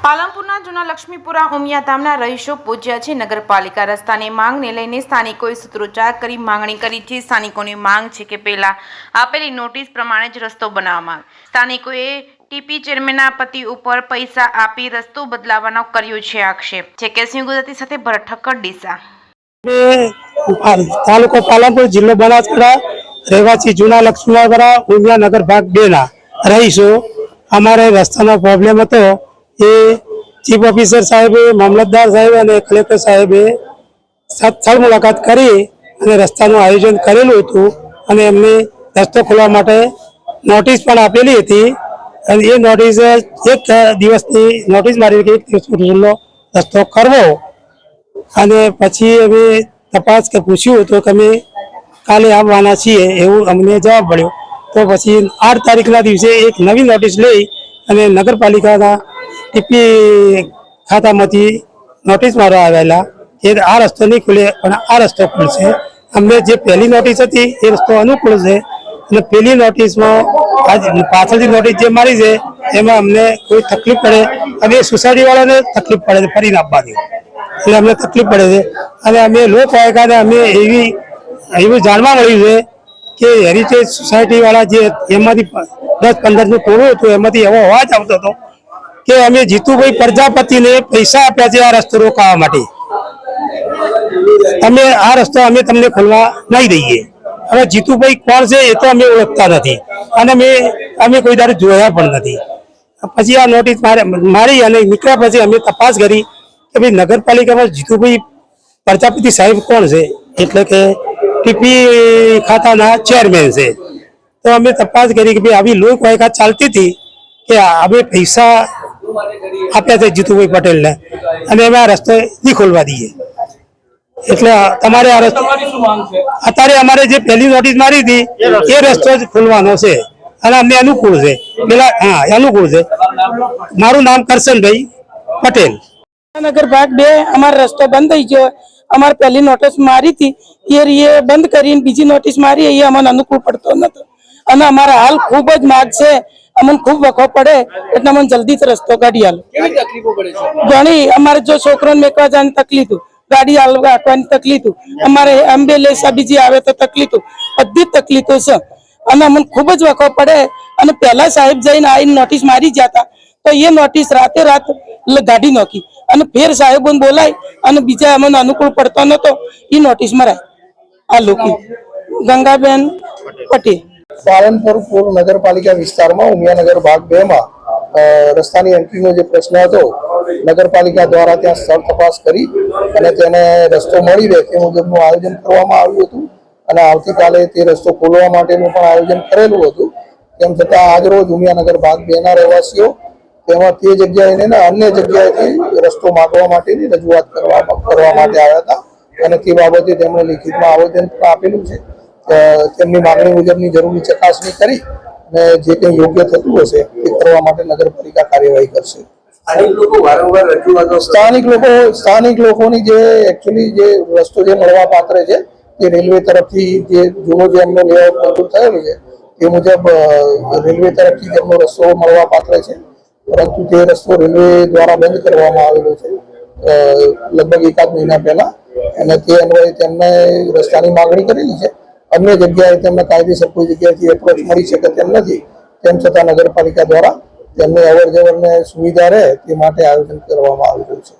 પાલનપુરના જૂના લક્ષ્મીપુરા ઉમિયાધામના રહીશો પૂજ્યા છે। નગરપાલિકા રસ્તાની માંગને લઈને સ્થાનિકોએ સૂત્રોચ્ચાર કરી માંગણી કરી છે। સ્થાનિકોની માંગ છે કે પહેલા આપેલી નોટિસ પ્રમાણે જ રસ્તો બનાવવામાં આવે। સ્થાનિકોએ ટીપી ચેરમેનના પતિ ઉપર પૈસા આપી રસ્તો બદલાવવાનો કર્યો છે આક્ષેપ છે। કે સિંહ ગુજરાતી સાથે ભરત ઠક્કર ડીસા। तालुको पालनपुर जिलो बनासकांठा रहवासी जूना लक्ष्मीपुरा उमिया नगर भाग 2 ना रहीशो हमारे रस्ता प्रॉब्लम હતો એ ચીફ ઓફિસર સાહેબે, મામલતદાર સાહેબ અને કલેક્ટર સાહેબે સ્થળ મુલાકાત કરી અને રસ્તાનું આયોજન કરેલું હતું અને એમને રસ્તો ખોલવા માટે નોટિસ પણ આપેલી હતી અને એ નોટિસ એક દિવસની નોટિસ મારી કે એક દિવસનો રસ્તો કરવો અને પછી અમે તપાસ કે પૂછ્યું તો કે અમે કાલે આવવાના છીએ એવું અમને જવાબ મળ્યો। તો પછી 8 તારીખના દિવસે એક નવી નોટિસ લઈ અને નગરપાલિકાના ટીપી ખાતામાંથી નોટિસ મારવા આવેલા એ આ રસ્તો નહીં ખુલે પણ આ રસ્તો ખુલશે। અમને જે પહેલી નોટિસ હતી એ રસ્તો અનુકૂળ છે અને પેલી નોટિસમાં આજ પાછળથી નોટિસ જે મારી છે એમાં અમને કોઈ તકલીફ પડે અને સોસાયટીવાળાને તકલીફ પડે છે ફરીને આપવાની એટલે અમને તકલીફ પડે છે અને અમે લોકવાયકાને અમે એવું જાણવા મળ્યું છે કે હેરિટેજ સોસાયટીવાળા જે એમાંથી 10-15નું ટોળું હતું એમાંથી એવો અવાજ આવતો હતો કે અમે જીતુભાઈ પ્રજાપતિને પૈસા આપ્યા છે આ રસ્તો રોકાવા માટે, અમે આ રસ્તો અમે તમને ખોલવા નહીં દઈએ। હવે જીતુભાઈ કોણ છે એ તો અમે ઓળખતા નથી અને અમે કોઈ દાડે જોયા પણ નથી। પછી આ નોટિસ મારી અને નીકળ્યા પછી અમે તપાસ કરી કે ભાઈ નગરપાલિકામાં જીતુભાઈ પ્રજાપતિ સાહેબ કોણ છે એટલે કે ટીપી ખાતાના ચેરમેન છે। તો અમે તપાસ કરી કે ભાઈ આવી લોકવાયકા ચાલતી હતી કે અમે પૈસા આપ્યા છે જીતુભાઈ પટેલને અને અમે આ રસ્તો નહીં ખોલવા દઈએ એટલે તમારે આ રસ્તો અત્યારે અમારે જે પહેલી નોટિસ મારી હતી એ રસ્તો જ ખોલવાનો છે અને અમને અનુકૂળ છે પેલા હા અનુકૂળ છે। મારું નામ કરશનભાઈ પટેલ। नगर भाग 2 अमार रस्तो बंद थी गयो। अमार पहली नोटिस मारी थी ये बंद करी बीजी नोटिस मारी ये अमने अनुकूल पड़तो नतो અને અમારા હાલ ખૂબ જ માગ છે અમને ખૂબ વખો પડે એટલે અમને જલ્દીથી રસ્તો કાઢી આલો। કેવી તકલીફો પડે છે? ઘણી અમારે જો છોકરાને મેકવા જવાની તકલીફ, ગાડી હાલવા આપવાની તકલીફ, અમારે એમ્બ્યુલન્સ બીજી આવે તો તકલીફ, બધી જ તકલીફો છે અને અમને ખૂબ જ વખો પડે। અને પહેલા સાહેબ જઈને આવીને નોટિસ મારી ગયા હતા તો એ નોટિસ રાતે રાત ગાડી નોખી અને ફેર સાહેબોને બોલાય અને બીજા અમને અનુકૂળ પડતો નતો એ નોટિસ મરાય। આ લોકો ગંગાબેન પટેલ પાલનપુર પૂર્વ નગરપાલિકા વિસ્તારમાં ઉમિયાનગર ભાગ 2 માં રસ્તાની એન્ટ્રીનો જે પ્રશ્ન હતો નગરપાલિકા દ્વારા ત્યાં સ્થળ તપાસ કરી અને તેને રસ્તો મળી રહે તે મુજબનું આયોજન કરવામાં આવ્યું હતું અને આવતીકાલે તે રસ્તો ખોલવા માટેનું પણ આયોજન કરેલું હતું। તેમ છતાં આજરોજ ઉમિયાનગર ભાગ 2 ના રહેવાસીઓ તેમાં તે જગ્યાએ ને અન્ય જગ્યાએથી રસ્તો માંગવા માટેની રજૂઆત કરવા માટે આવ્યા હતા અને તે બાબતે તેમણે લિખિતમાં આવેદન પણ આપેલું છે। તેમની માંગણી મુજબની જરૂરી ચકાસણી કરી અને જે કંઈ યોગ્ય થતું હશે તે કરવા માટે નગરપાલિકા કાર્યવાહી કરશે। સ્થાનિક લોકોની જે એકચ્યુઅલી જે રસ્તો જે મળવા પાત્ર છે તે રેલવે તરફથી જે જૂનો જે એમનો લેઆઉટ મંજૂર થયેલું છે તે મુજબ રેલવે તરફથી તેમનો રસ્તો મળવા પાત્ર છે પરંતુ તે રસ્તો રેલવે દ્વારા બંધ કરવામાં આવેલો છે લગભગ 1 મહિના પહેલા અને તે અન્વયે તેમને રસ્તાની માંગણી કરેલી છે। અન્ય જગ્યાએ તેમને કાયદેસર કોઈ જગ્યાએથી એપ્રોચ મળી શકે તેમ નથી, તેમ છતાં નગરપાલિકા દ્વારા તેમને અવર જવરને સુવિધા રહે તે માટે આયોજન કરવામાં આવી રહ્યું છે।